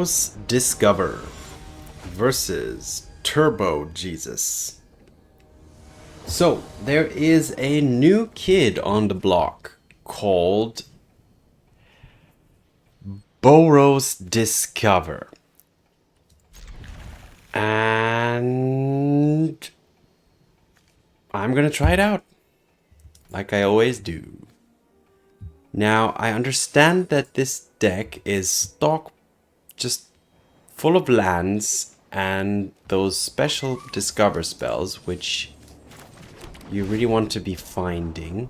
Boros Discover versus Turbo Jesus. So, there is a new kid on the block called Boros Discover. And I'm gonna try it out, like I always do. Now, I understand that this deck is stock just full of lands and those special discover spells, which you really want to be finding.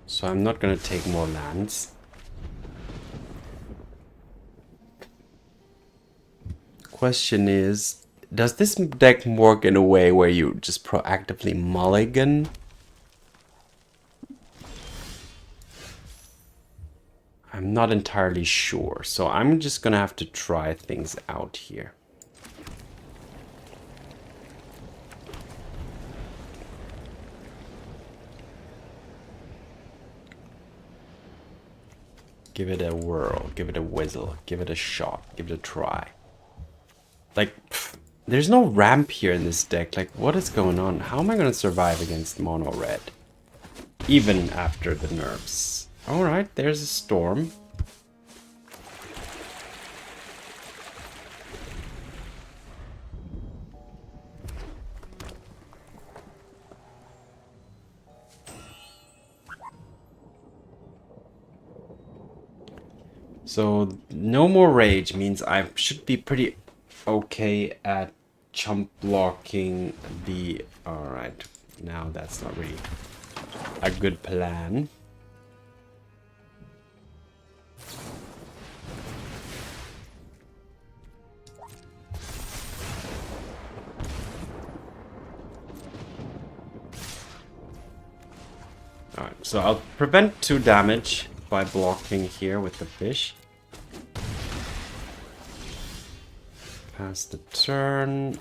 So I'm not gonna take more lands. Question is, does this deck work in a way where you just proactively mulligan? I'm not entirely sure, so I'm just gonna have to try things out here. Give it a whirl, give it a whizzle, give it a shot, give it a try. Like, there's no ramp here in this deck. Like, what is going on? How am I gonna survive against mono red? Even after the nerfs. Alright, there's a storm. So, no more rage means I should be pretty okay at chump blocking the... Alright, now that's not really a good plan. Alright, so I'll prevent 2 damage by blocking here with the fish. Pass the turn.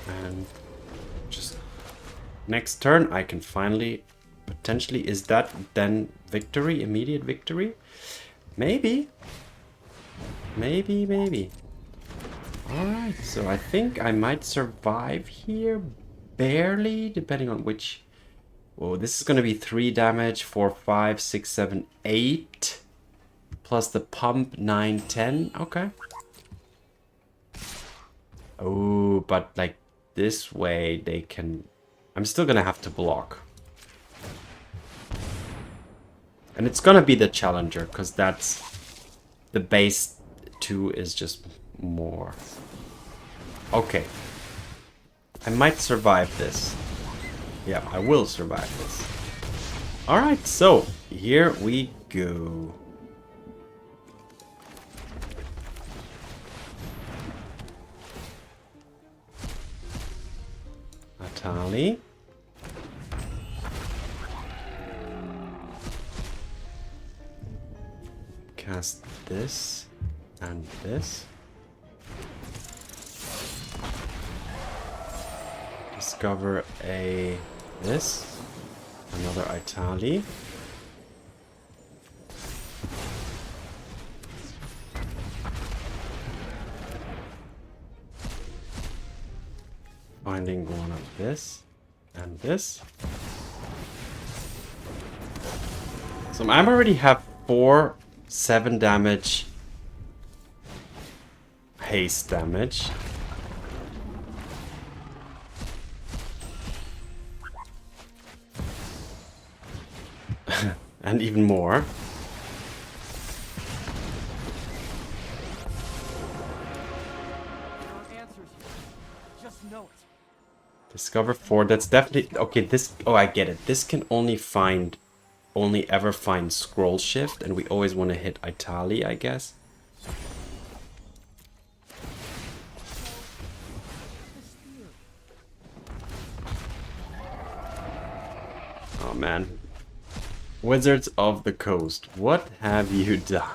And just next turn I can finally potentially, is that then victory, immediate victory? Maybe. Maybe. Alright, so I think I might survive here. Barely, depending on which... Oh, this is going to be 3 damage, 4, 5, 6, 7, 8. Plus the pump, 9, 10. Okay. Oh, but like this way they can... I'm still going to have to block. And it's going to be the challenger, because that's... The base 2 is just more. Okay. I might survive this. Yeah, I will survive this. Alright, so here we go. Etali. Cast this and this. Discover a... this. Another Etali. Finding one of this and this. So I already have 4 7 damage haste damage. And even more. Discover 4. That's definitely... Okay, this... Oh, I get it. This can only ever find Scrollshift, and we always want to hit Etali, I guess. Oh, man. Wizards of the Coast, what have you done?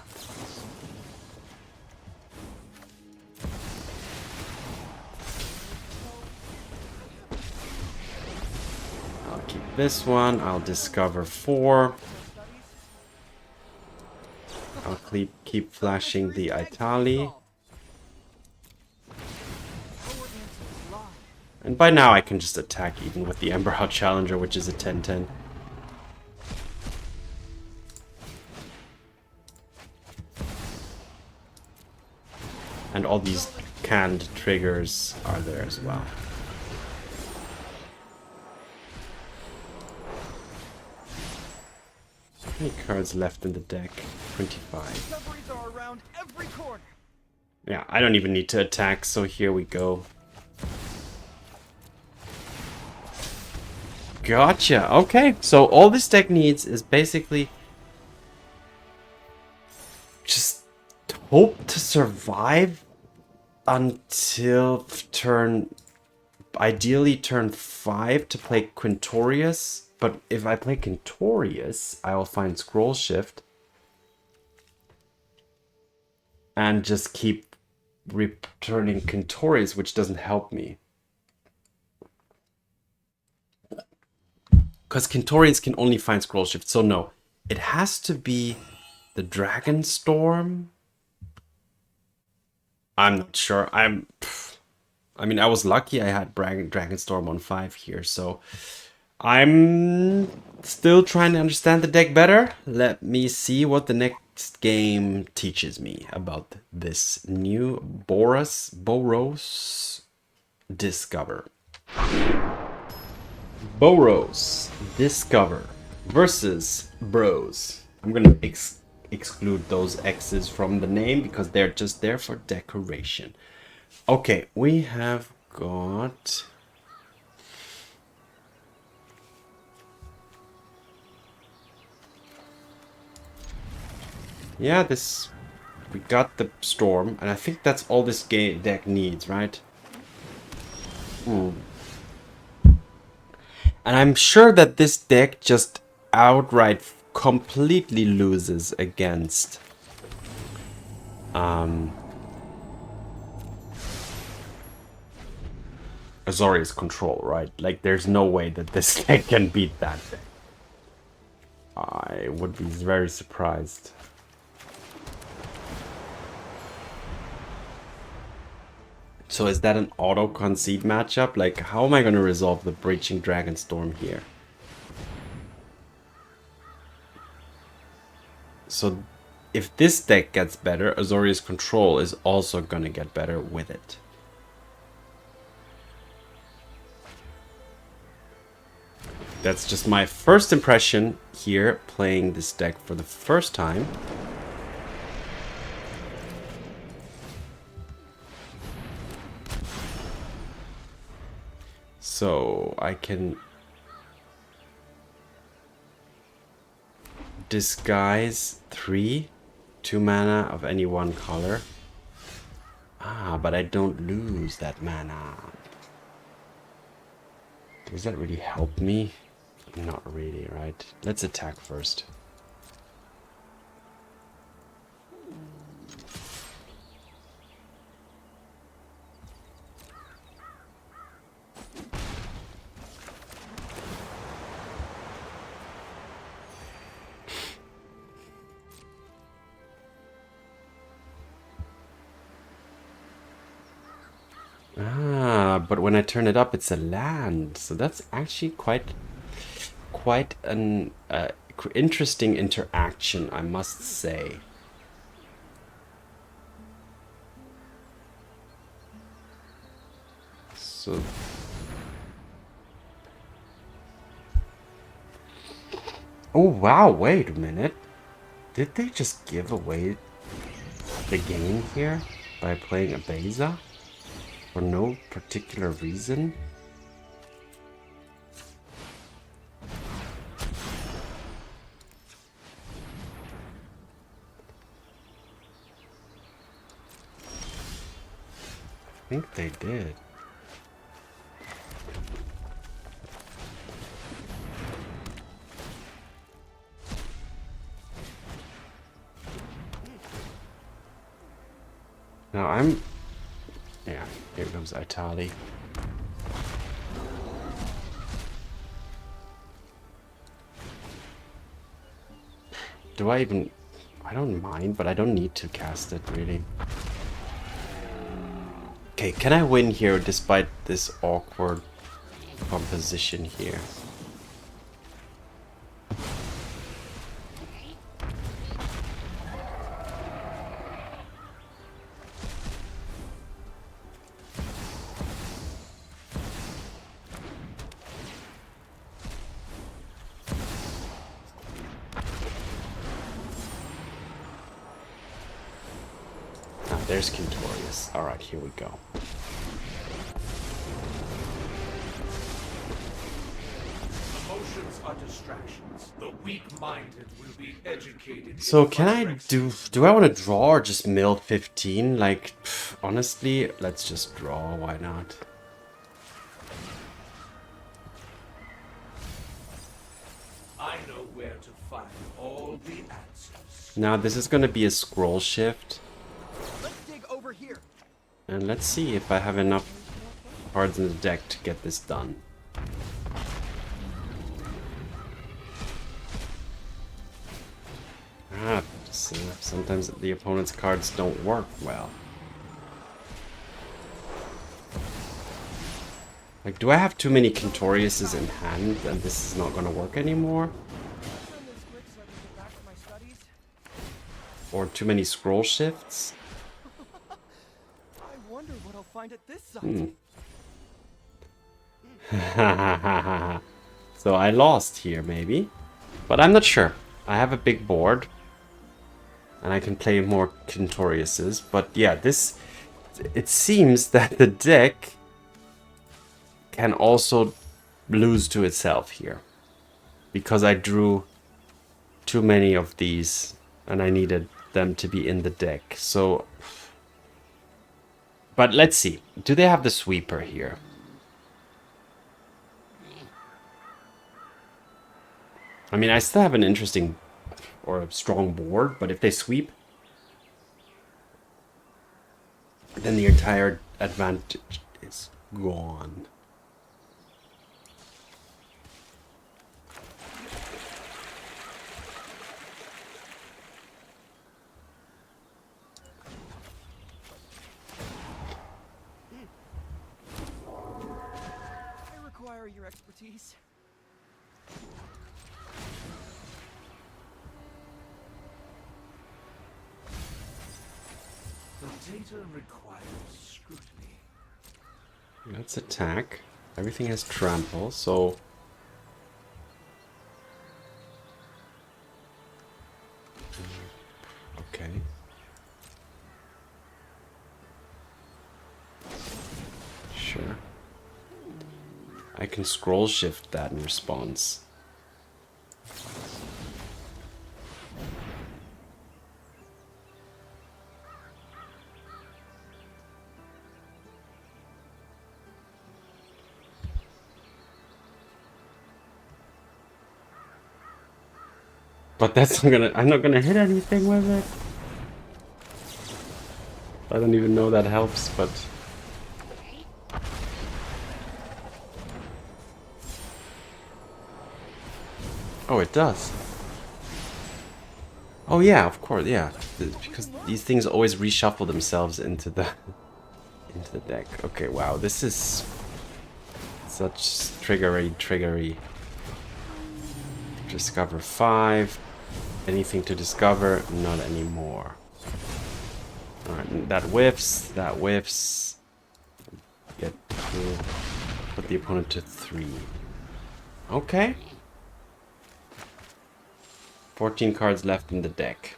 I'll keep this one. I'll discover 4. keep flashing the Etali. And by now I can just attack even with the Emberheart Challenger, which is a 10-10. And all these canned triggers are there as well. How many cards left in the deck? 25. Yeah, I don't even need to attack, so here we go. Gotcha. Okay, so all this deck needs is basically just hope to survive until ideally turn 5 to play Quintorius. But if I play Quintorius, I will find Scrollshift and just keep returning Quintorius, which doesn't help me. Because Quintorius can only find Scrollshift, so no. It has to be the Dragonstorm. I'm not sure. I mean, I was lucky I had Dragonstorm on 5 here, so I'm still trying to understand the deck better. Let me see what the next game teaches me about this new Boros Discover. Boros Discover versus Bros. I'm gonna exclude those X's from the name because they're just there for decoration. Okay, we have got we got the Storm, and I think that's all this deck needs, right? And I'm sure that this deck just outright completely loses against Azorius Control, right? Like, there's no way that this deck can beat that deck. I would be very surprised. So is that an auto-concede matchup? Like, how am I going to resolve the Breaching Dragonstorm here? So, if this deck gets better, Azorius Control is also going to get better with it. That's just my first impression here, playing this deck for the first time. So I can disguise 2 mana of any one color. But I don't lose that mana. Does that really help me? Not really, right? Let's attack first. But when I turn it up, it's a land. So that's actually quite an interesting interaction, I must say. So oh wow, wait a minute. Did they just give away the game here by playing a Beza? For no particular reason? I think they did. Now yeah, here comes Etali. Do I I don't mind, but I don't need to cast it, really. Okay, can I win here despite this awkward composition here? There's Quintorius. Alright, here we go. Emotions are distractions. The weak-minded will be educated. So can I do I want to draw or just mill 15? Like, honestly, let's just draw. Why not? I know where to find all the answers. Now this is going to be a Scrollshift. Here. And let's see if I have enough cards in the deck to get this done. Sometimes the opponent's cards don't work well. Like, do I have too many Quintoriuses in hand and this is not going to work anymore? Or too many scroll shifts? What I'll find at this site. So I lost here, maybe. But I'm not sure. I have a big board. And I can play more Quintoriuses. But yeah, this... It seems that the deck can also lose to itself here. Because I drew too many of these. And I needed them to be in the deck. So... But let's see. Do they have the sweeper here? I mean, I still have an interesting or a strong board, but if they sweep, then the entire advantage is gone. Your expertise. The data requires scrutiny. Let's attack. Everything has trample, so... Okay. Sure. I can scroll shift that in response. But that's not gonna, I'm not gonna hit anything with it. I don't even know that helps, but... Oh, it does. Oh yeah, of course, yeah. Because these things always reshuffle themselves into the deck. Okay, wow, this is such triggery. Discover 5. Anything to discover? Not anymore. Alright, that whiffs. Get to put the opponent to 3. Okay. 14 cards left in the deck.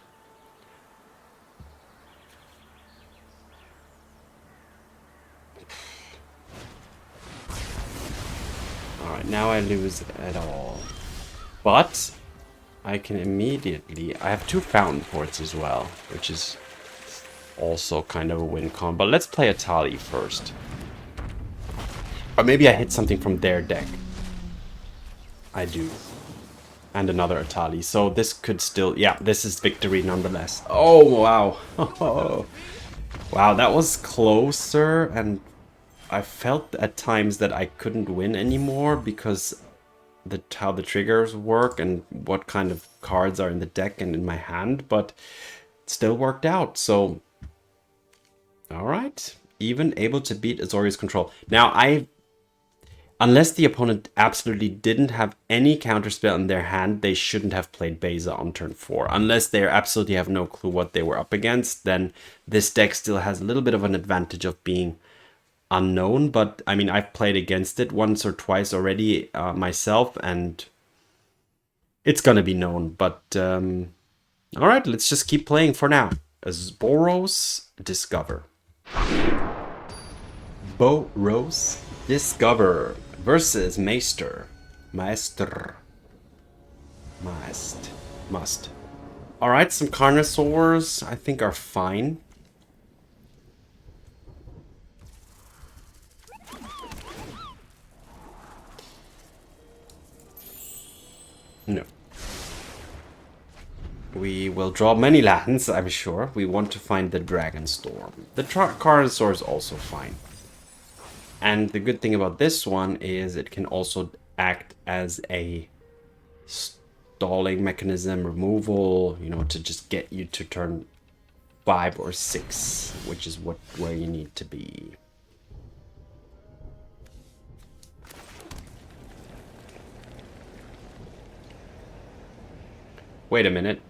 Alright, now I lose it all. But I can immediately... I have 2 Fountainports as well, which is also kind of a win con. But let's play Etali first. Or maybe I hit something from their deck. I do. And another Etali. So this could still... Yeah, this is victory nonetheless. Oh, wow. Wow, that was closer. And I felt at times that I couldn't win anymore because how the triggers work and what kind of cards are in the deck and in my hand, but it still worked out. So, all right, even able to beat Azorius Control. Now, unless the opponent absolutely didn't have any counterspell in their hand, they shouldn't have played Beza on turn 4. Unless they absolutely have no clue what they were up against, then this deck still has a little bit of an advantage of being unknown. But I mean, I've played against it once or twice already myself, and it's gonna be known. But all right, let's just keep playing for now. As Boros Discover. Boros Discover versus Must. All right, some Carnosaurs I think are fine. No. We will draw many lands, I'm sure. We want to find the Dragonstorm. The Carnosaur is also fine. And the good thing about this one is it can also act as a stalling mechanism, removal, you know, to just get you to turn 5 or 6, which is where you need to be. Wait a minute.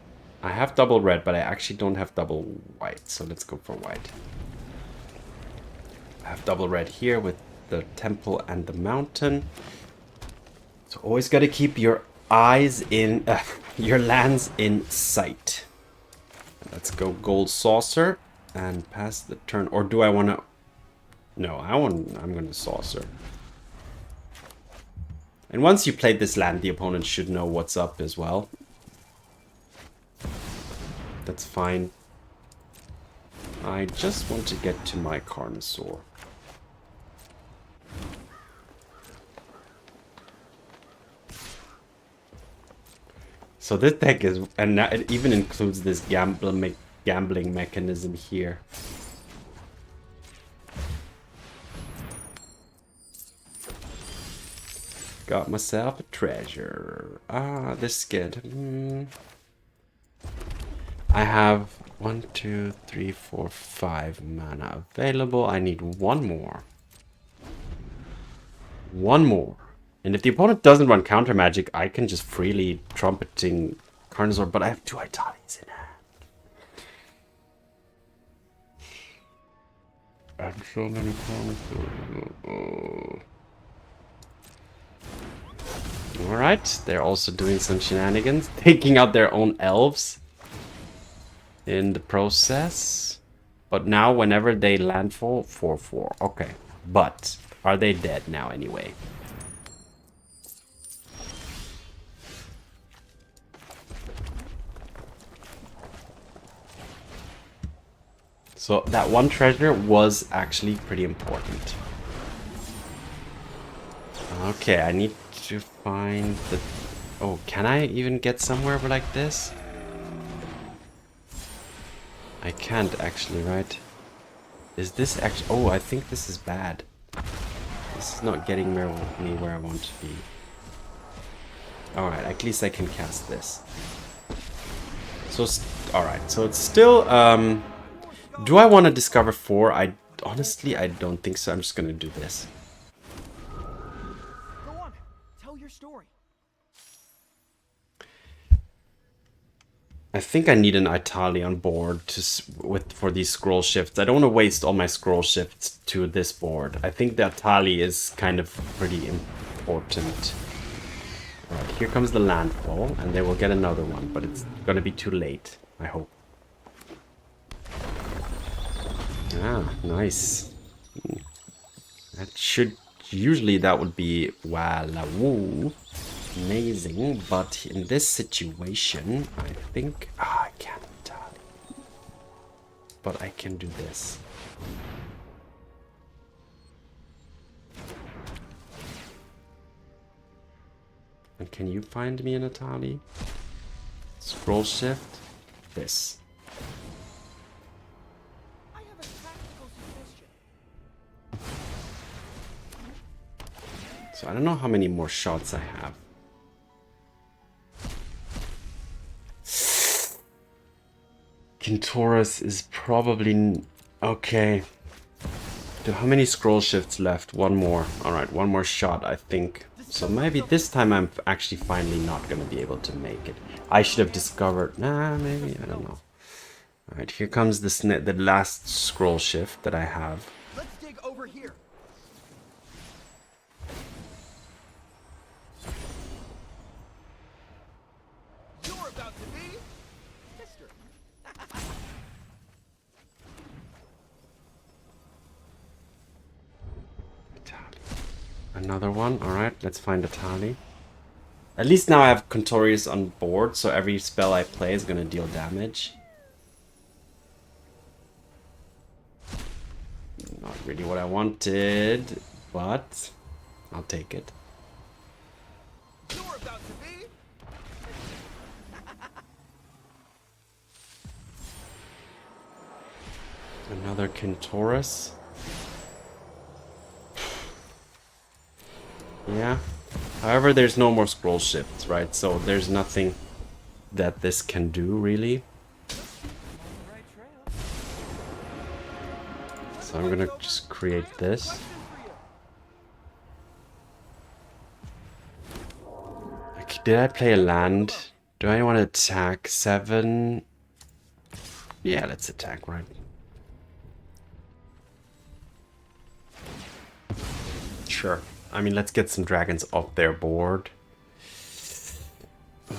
I have double red, but I actually don't have double white, so let's go for white. I have double red here with the temple and the mountain. So always got to keep your eyes in, your lands in sight. Let's go gold saucer and pass the turn. Or do I want to? No, I'm going to saucer. And once you played this land, the opponent should know what's up as well. That's fine. I just want to get to my Carnosaur. So this deck is, and it even includes this gambling mechanism here. Got myself a treasure. Ah, this is good. I have 1, 2, 3, 4, 5 mana available. I need one more. One more. And if the opponent doesn't run counter magic, I can just freely Trumpeting Carnosaur, but I have 2 Italis in hand. And so many Carnosaurs. Alright, they're also doing some shenanigans, taking out their own elves in the process. But now whenever they landfall, 4/4. Okay. But are they dead now anyway? So that one treasure was actually pretty important. Okay, I need to find the... Oh, can I even get somewhere like this? I can't actually, right? Is this actually... Oh, I think this is bad. This is not getting me where I want to be. Alright, at least I can cast this. So, alright, so it's still... do I want to discover 4? Honestly, I don't think so. I'm just going to do this. Go on, tell your story. I think I need an Etali on board for these scroll shifts. I don't want to waste all my scroll shifts to this board. I think the Etali is kind of pretty important. Alright, here comes the landfall, and they will get another one, but it's going to be too late, I hope. Ah, nice. That should... Usually that would be... Wow, amazing, but in this situation, I think... I can't tell. But I can do this. And can you find me an Etali? Scroll shift. This. I have a tactical suggestion. So I don't know how many more shots I have. Quintorius is probably... Okay. How many scroll shifts left? One more. Alright, one more shot, I think. So maybe this time I'm actually finally not going to be able to make it. I should have discovered... Nah, maybe. I don't know. Alright, here comes the last scroll shift that I have. Let's dig over here. You're about to be history. Another one. Alright, let's find Etali. At least now I have Quintorius on board, so every spell I play is going to deal damage. Not really what I wanted, but I'll take it. You're about to be Another Quintorius. Yeah. However, there's no more scroll shifts, right? So there's nothing that this can do, really. So I'm gonna just create this. Like, did I play a land? Do I want to attack 7? Yeah, let's attack, right? Sure. I mean, let's get some dragons off their board.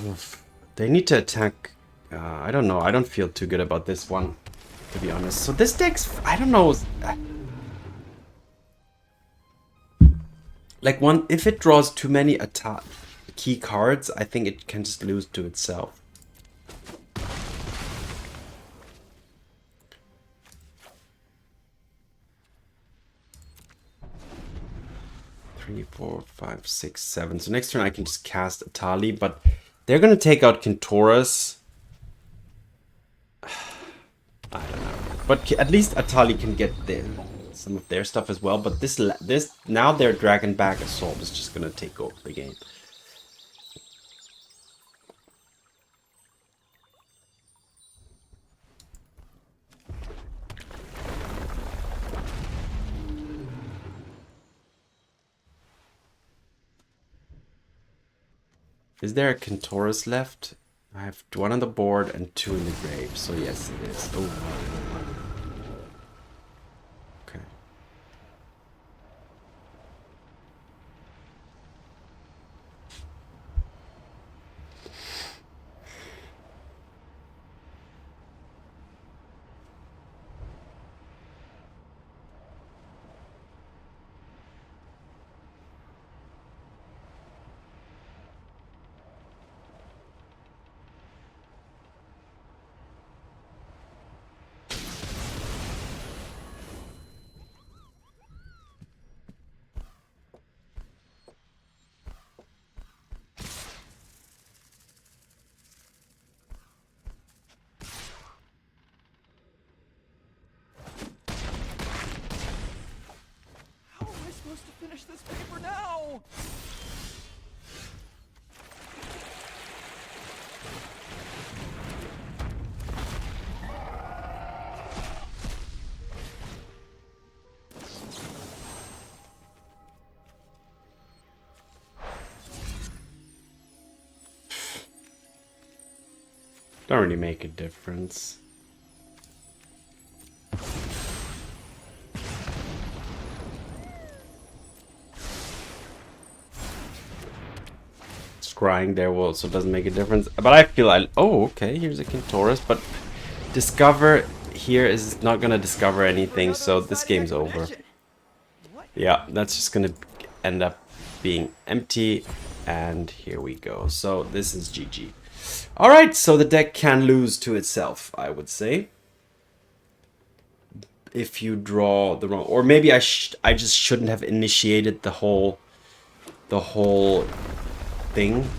Oof. They need to attack... I don't know. I don't feel too good about this one, to be honest. So this deck's... I don't know. Like, if it draws too many key cards, I think it can just lose to itself. Three, 4, 5, 6, 7. So next turn I can just cast Etali, but they're gonna take out Quintorius. I don't know, but at least Etali can get some of their stuff as well. But this now their Dragonback Assault is just gonna take over the game. Is there a Quintorius left? I have 1 on the board and 2 in the grave, so yes it is. Oh. Okay. To finish this paper now. Don't really make a difference. Scrying there also doesn't make a difference, but I feel oh, okay, here's a Quintorius, but discover here is not gonna discover anything, so this game's over. Yeah, that's just gonna end up being empty, and here we go. So this is GG. All right, so the deck can lose to itself, I would say, if you draw the wrong, or maybe I just shouldn't have initiated the whole thing.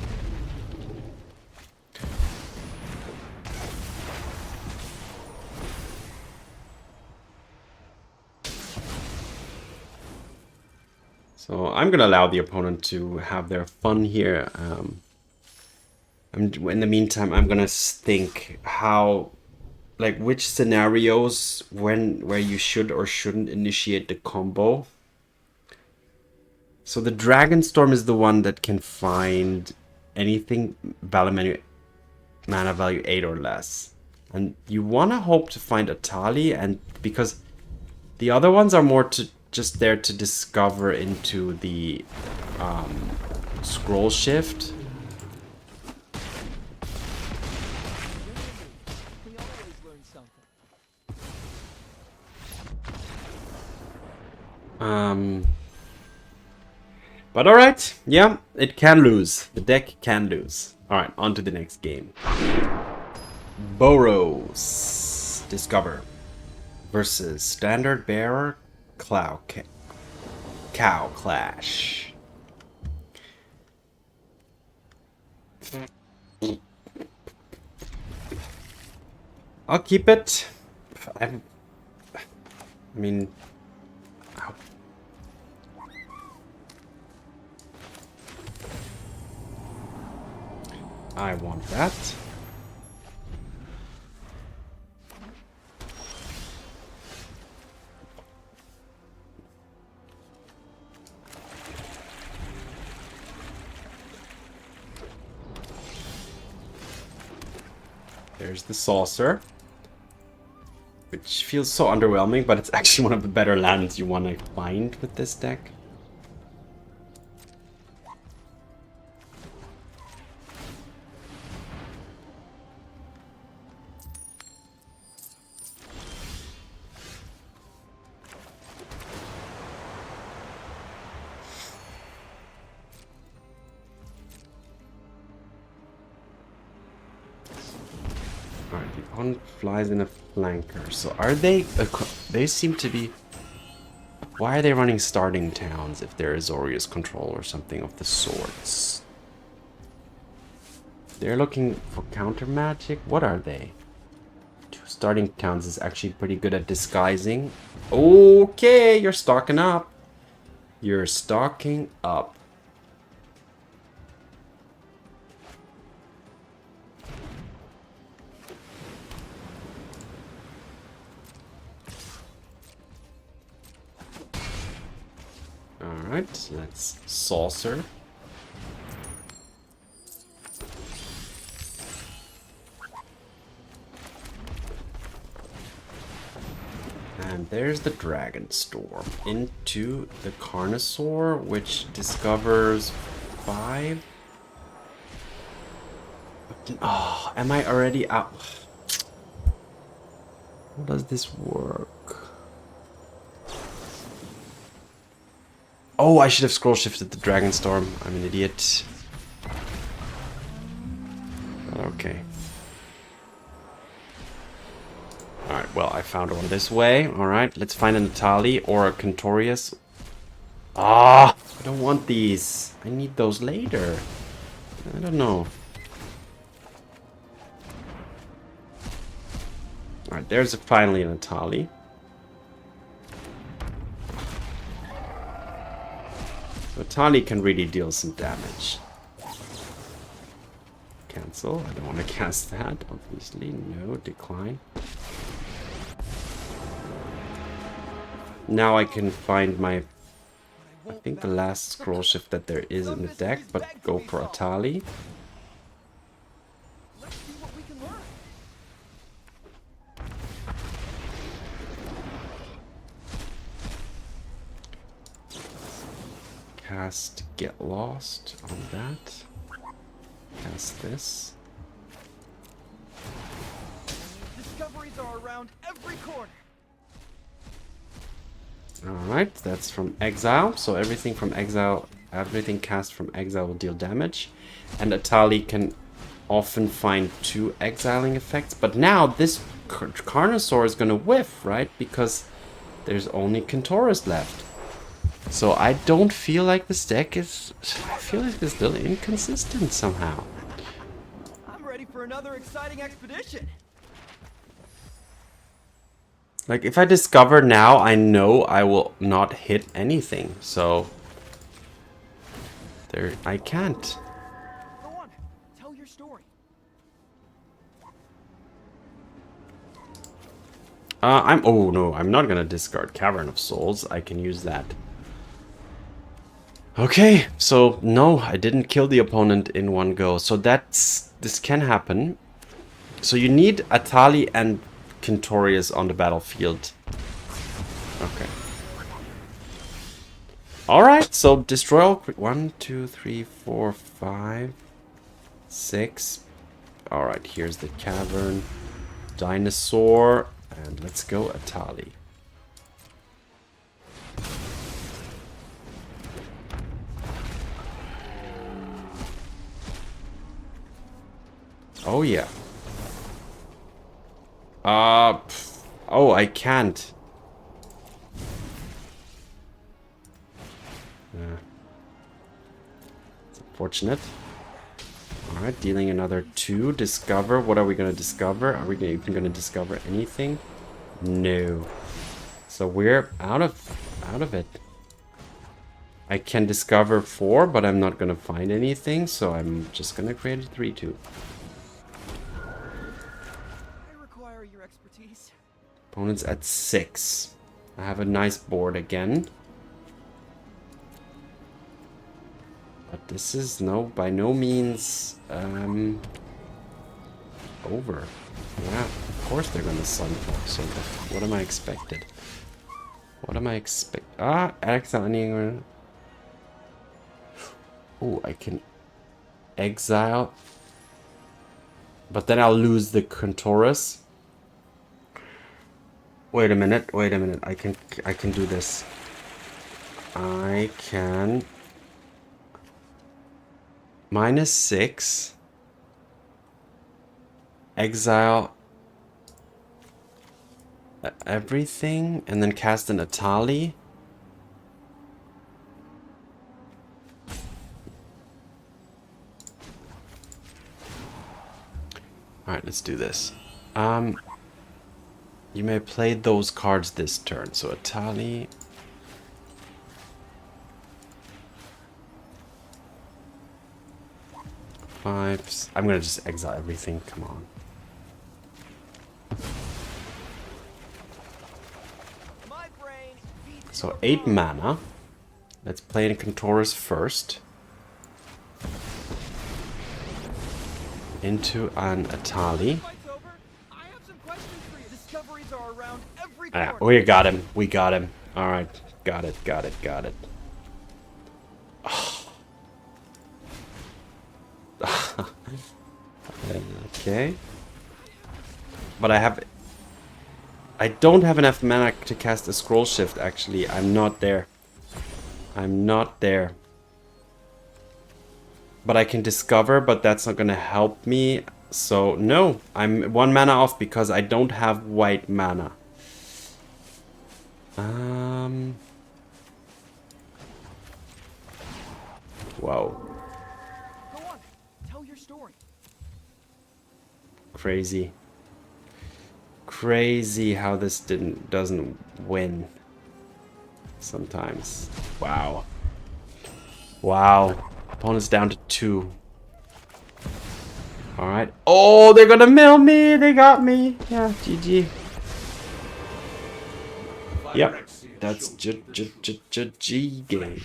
So I'm gonna allow the opponent to have their fun here. In the meantime, I'm gonna think how like which scenarios where you should or shouldn't initiate the combo. So the Dragonstorm is the one that can find anything mana value 8 or less. And you want to hope to find Etali, and because the other ones are more to just there to discover into the Scrollshift. We always learn something. But alright, yeah, it can lose. The deck can lose. Alright, on to the next game. Boros Discover versus Standard Bearer Cow Clash. I'll keep it. I mean, I want that. There's the saucer, which feels so underwhelming, but it's actually one of the better lands you want to find with this deck. Flies in a flanker. So are they... They seem to be... Why are they running starting towns if they're Azorius control or something of the sorts? They're looking for counter magic? What are they? 2 starting towns is actually pretty good at disguising. Okay, you're stocking up. You're stocking up. Alright, let's saucer. And there's the Dragonstorm into the Carnosaur, which discovers 5. Oh, am I already out? How does this work? Oh, I should have scroll shifted the Dragonstorm. I'm an idiot. Okay. Alright, well, I found one this way. Alright, let's find an Etali or a Quintorius. Ah! I don't want these. I need those later. I don't know. Alright, there's finally an Etali. So Etali can really deal some damage. Cancel. I don't want to cast that, obviously. No, decline. Now I can find my... I think the last scroll shift that there is in the deck, but go for Etali. Let's see what we can learn. Cast Get Lost on that. Cast this. Discoveries are around every corner. Alright, that's from exile. So everything from exile, everything cast from exile will deal damage. And Etali can often find 2 exiling effects. But now this Carnosaur is going to whiff, right? Because there's only Quintorius left. So I don't feel like this deck is... I feel like it's still inconsistent somehow. I'm ready for another exciting expedition. Like, if I discover now, I know I will not hit anything. So... there, I can't. Go on, tell your story. Oh no, I'm not gonna discard Cavern of Souls. I can use that. Okay, so no, I didn't kill the opponent in one go. So this can happen. So you need Etali and Quintorius on the battlefield. Okay. Alright, so destroy all... 1, 2, 3, 4, 5, 6. Alright, here's the Cavern. Dinosaur. And let's go Etali. Oh yeah. Oh, I can't. It's unfortunate. Alright, dealing another 2. Discover. What are we going to discover? Are we even going to discover anything? No. So we're out of it. I can discover 4, but I'm not going to find anything, so I'm just going to create a 3-2. I require your expertise. Opponent's at 6. I have a nice board again. But this is by no means over. Yeah, of course they're gonna Sunfall. So what am I expected? What am I expect? Exile. Oh, I can exile. But then I'll lose the Quintorius. Wait a minute. I can do this. I can -6. Exile everything and then cast an Etali. Alright, let's do this. You may play those cards this turn. So Etali. I'm gonna just exile everything. Come on. So 8 mana. Let's play in Quintorius first. Into an Etali. We got him. We got him. All right. Got it. Okay. But I don't have enough mana to cast a Scrollshift, actually. I'm not there. But I can discover, but that's not gonna help me. So, no. I'm 1 mana off because I don't have white mana. Whoa. Go on, tell your story. Crazy. Crazy how this doesn't win. Sometimes. Wow. Opponent's down to 2. Alright. Oh, they're gonna mill me! They got me! Yeah, GG. Yep. That's G game.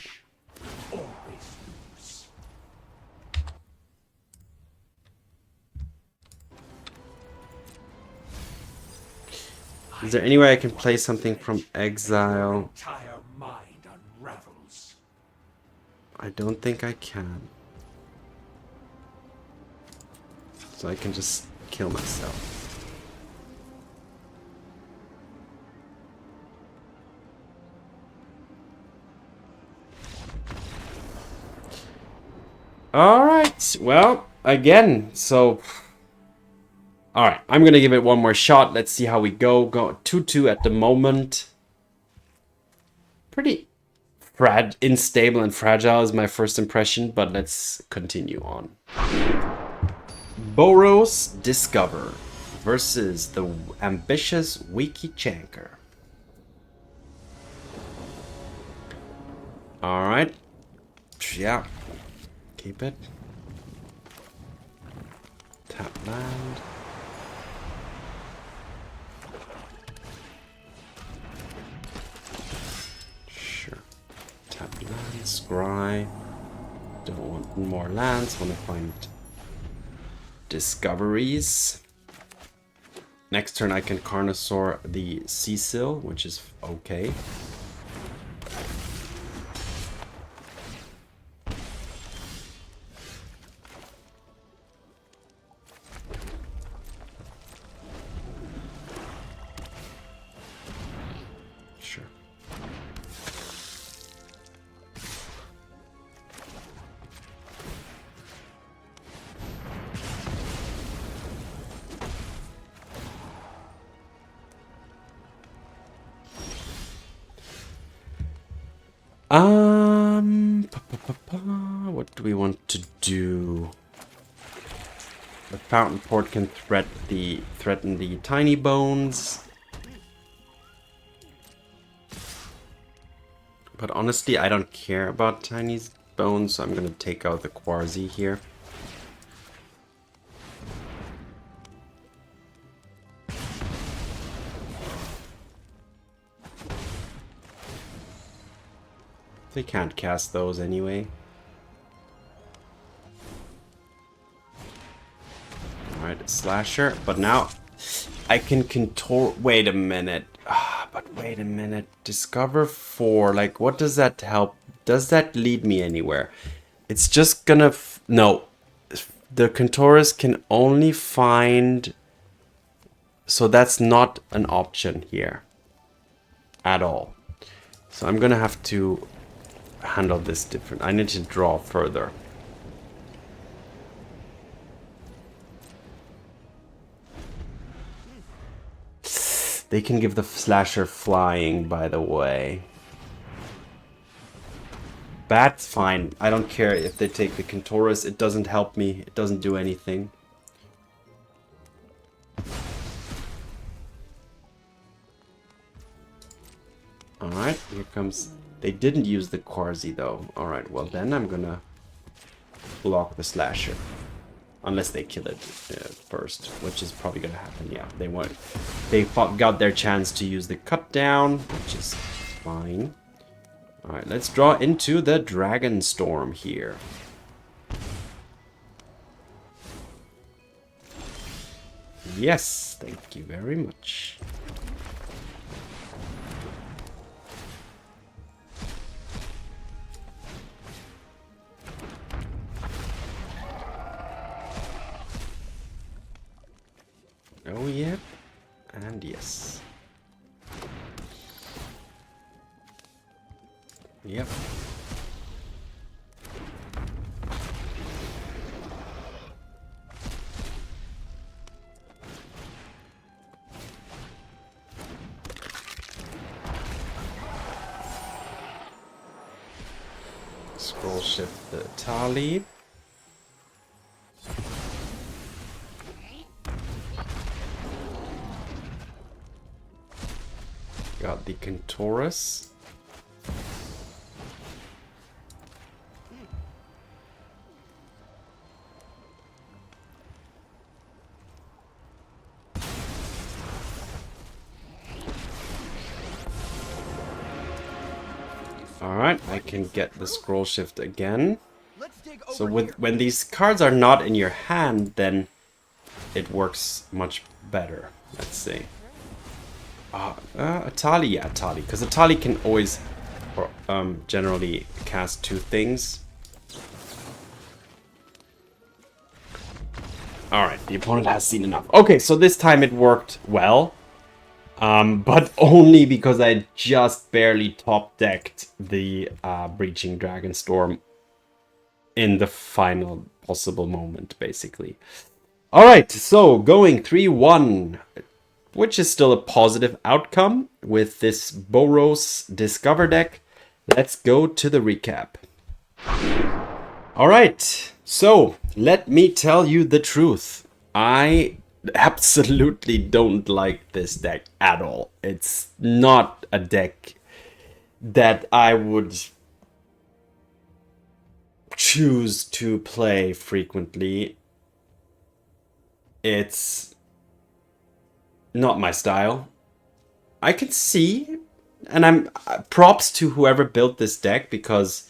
Is there any way I can play something from exile? I don't think I can. So I can just kill myself. Alright, well, again, so... Alright, I'm gonna give it one more shot. Let's see how we go. Go 2-2 at the moment. Pretty unstable and fragile is my first impression, but let's continue on. Boros Discover versus the ambitious Wiki Chanker. Alright. Yeah. Keep it. Tap land. Scry. Don't want more lands, want to find discoveries. Next turn I can Carnosaur the Cecil, which is okay. Sure. What do we want to do? The Fountainport can threaten the tiny bones. But honestly, I don't care about tiny bones, so I'm gonna take out the Quasi here. They can't cast those anyway. Alright, Slasher. But now I can contour. Wait a minute. But wait a minute. Discover 4. Like, what does that help? Does that lead me anywhere? It's just gonna. No. The Quintorius can only find. So that's not an option here. At all. So I'm gonna have to handle this different. I need to draw further. They can give the Slasher flying, by the way. That's fine. I don't care if they take the Quintorius. It doesn't help me. It doesn't do anything. Alright, here comes... They didn't use the Quasi though. Alright, well then I'm gonna block the Slasher. Unless they kill it first, which is probably gonna happen. Yeah, they won't. They got their chance to use the cut down, which is fine. Alright, let's draw into the Dragonstorm here. Yes, thank you very much. Oh, yep. And yes. Yep. Scrollshift the Etali. Got the Quintorius. Alright, I can get the Scrollshift again. So when these cards are not in your hand, then it works much better. Let's see. Etali, yeah, Etali. Because Etali can always, generally cast 2 things. Alright, the opponent has seen enough. Okay, so this time it worked well. But only because I just barely top-decked the Breaching Dragonstorm in the final possible moment, basically. Alright, so going 3-1. Which is still a positive outcome with this Boros Discover deck. Let's go to the recap. Alright, so let me tell you the truth. I absolutely don't like this deck at all. It's not a deck that I would choose to play frequently. It's not my style. I can see, and I'm props to whoever built this deck, because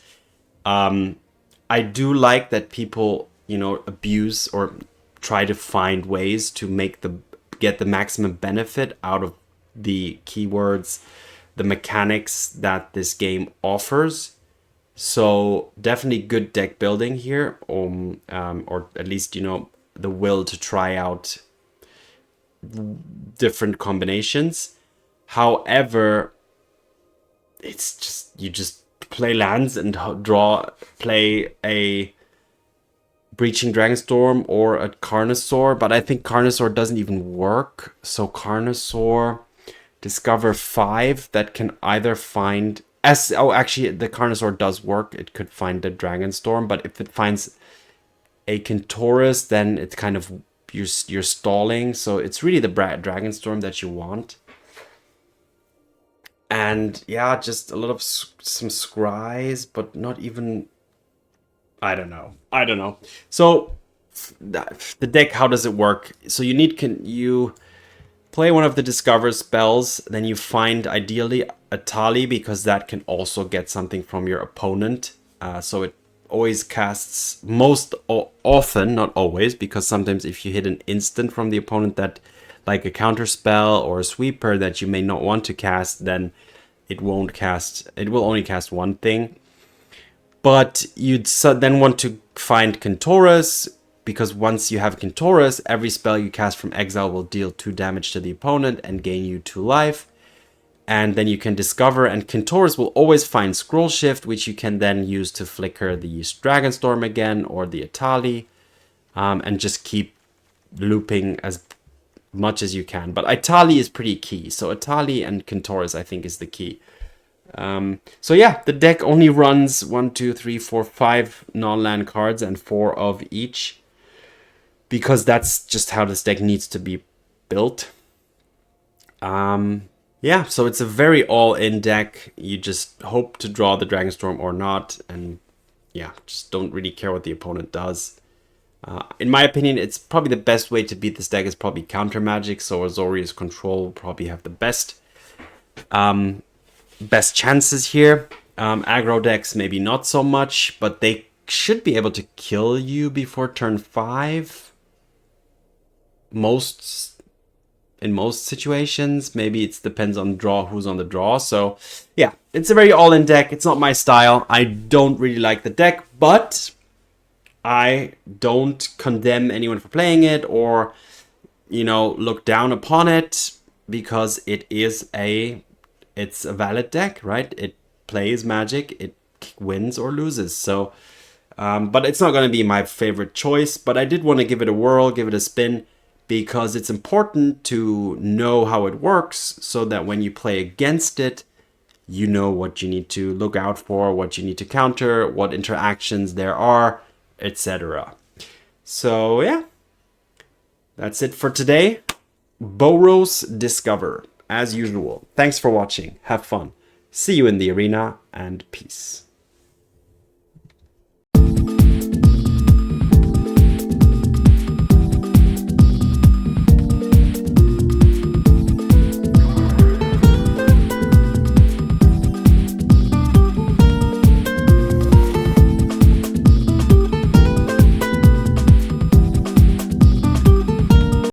I do like that people, you know, abuse or try to find ways to get the maximum benefit out of the keywords, the mechanics that this game offers. So definitely good deck building here, or at least, you know, the will to try out different combinations. However, it's just, you just play lands and play a Breaching Dragonstorm or a Carnosaur, but I think Carnosaur doesn't even work. So Carnosaur, discover 5 that can either find actually the Carnosaur does work. It could find the Dragonstorm, but if it finds a Quintorius, then it's kind of you're stalling. So it's really the Dragonstorm that you want. And yeah, just a lot of some scries, but not even. I don't know. So the deck, how does it work? So you you play one of the discover spells, then you find ideally Etali, because that can also get something from your opponent. So it always casts, most often, not always, because sometimes if you hit an instant from the opponent that, like a counter spell or a sweeper that you may not want to cast, then it will only cast one thing. But you'd then want to find Quintorius, because once you have Quintorius, every spell you cast from exile will deal 2 damage to the opponent and gain you 2 life. And then you can discover, and Quintorius will always find Scrollshift, which you can then use to flicker the Dragonstorm again or the Etali, and just keep looping as much as you can. But Etali is pretty key. So Etali and Quintorius, I think, is the key. So yeah, the deck only runs 1, 2, 3, 4, 5 non-land cards and 4 of each, because that's just how this deck needs to be built. Yeah, so it's a very all-in deck. You just hope to draw the Dragonstorm or not, and yeah, just don't really care what the opponent does. In my opinion, it's probably the best way to beat this deck is probably counter magic, so Azorius Control will probably have the best chances here. Aggro decks maybe not so much, but they should be able to kill you before turn 5. In most situations, maybe it depends on who's on the draw. So yeah, it's a very all-in deck. It's not my style. I don't really like the deck, but I don't condemn anyone for playing it or, you know, look down upon it, because it's a valid deck, right? It plays Magic, it wins or loses. So, but it's not going to be my favorite choice, but I did want to give it a whirl, give it a spin, because it's important to know how it works so that when you play against it, you know what you need to look out for, what you need to counter, what interactions there are, etc. So yeah, that's it for today. Boros Discover, as usual. Thanks for watching. Have fun. See you in the arena, and peace.